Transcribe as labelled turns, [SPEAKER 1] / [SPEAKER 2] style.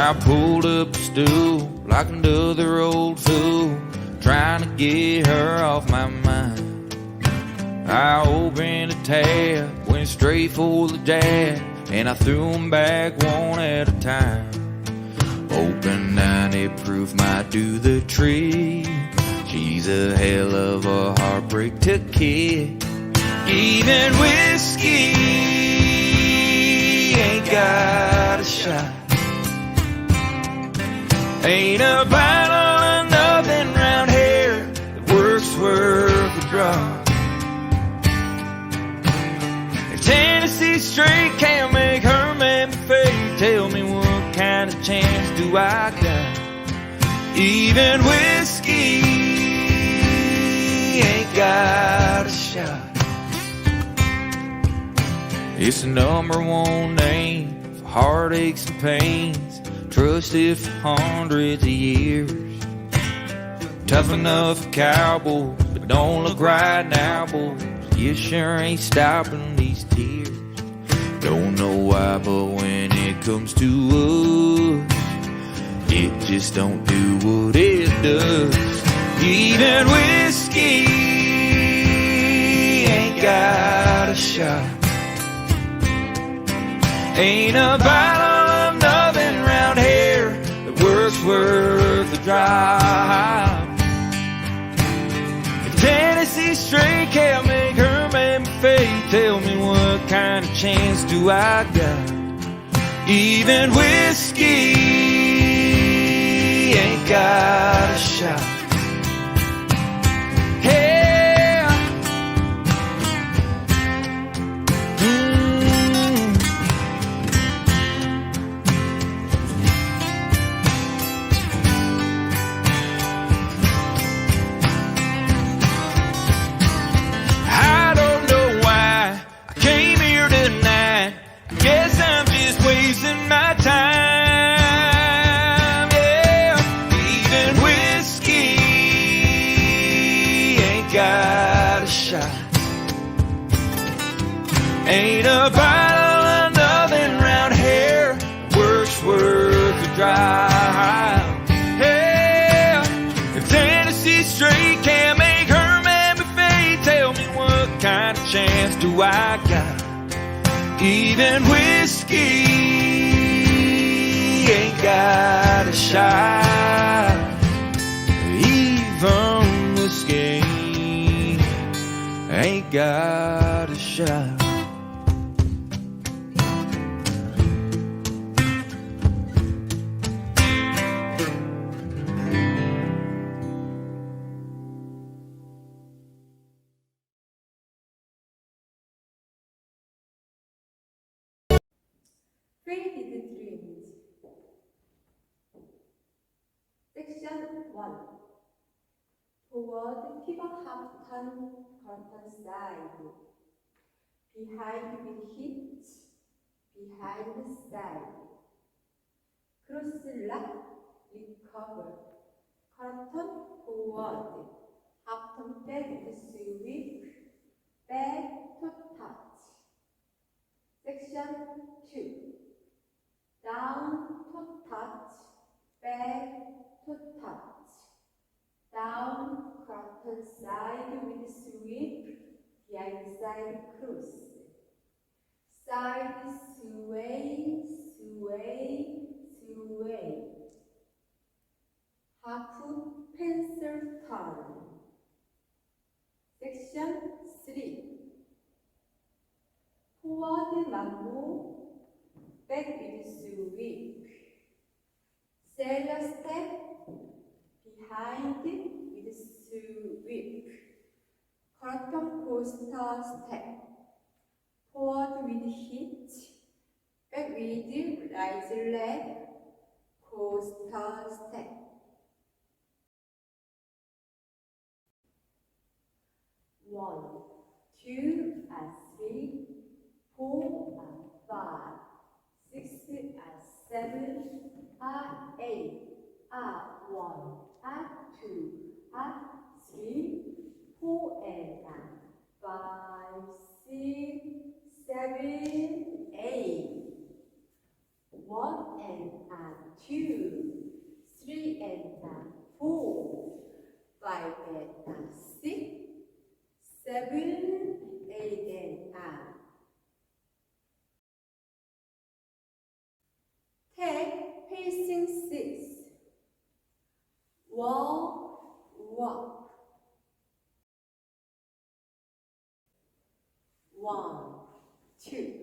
[SPEAKER 1] I pulled up a stool like another old fool, trying to get her off my mind. I opened a tab, went straight for the jab, and I threw them back one at a time. Hoping 90 proof might do the trick. She's a hell of a heartbreak to kick. Even whiskey ain't got a shot. Ain't a bottle of nothing round here that works worth a drop. If Tennessee straight can't make her man fade, tell me what kind of chance do I got? Even whiskey ain't got a shot. It's the #1 name for heartaches and pains, trusted for hundreds of years. Tough enough for cowboys, but don't look right now, boys. You sure ain't stopping these tears. Don't know why, but when it comes to us, it just don't do what it does. Even whiskey ain't got a shot. Ain't a bottle of nothing round here that works worth a drop. If Tennessee straight can't make her man fade, tell me what kind of chance do I got? Even whiskey ain't got a shot. Ain't a bottle of nothing round here works worth a drive. Hell, if Tennessee straight can't make her man fade, tell me what kind of chance do I got? Even whiskey ain't got a shot. Even whiskey ain't got a shot.
[SPEAKER 2] Faded dreams. Section 1. Toward pivot half-turn curtain side. Behind with hitch. Behind side. Cross lock. Recover. Curtain forward. Half-turn back sweep. Back to touch. Section 2. Down to touch, back to touch. Down, curtain side with sweep, behind side cross. Side sway, sway, sway. Half pencil turn. Section 3. Forward mango. Back with sweep. Sailor step. Behind with sweep. Curtain coaster step. Forward with hitch. Back with rise leg. Coaster step. 1, 2, and 3, 4, and 5. 6 and 7 and 8 and 1 and 2 and 3, 4 and 5, 6, 7, 8. 1 and 2 6. Walk, walk. 1, 2.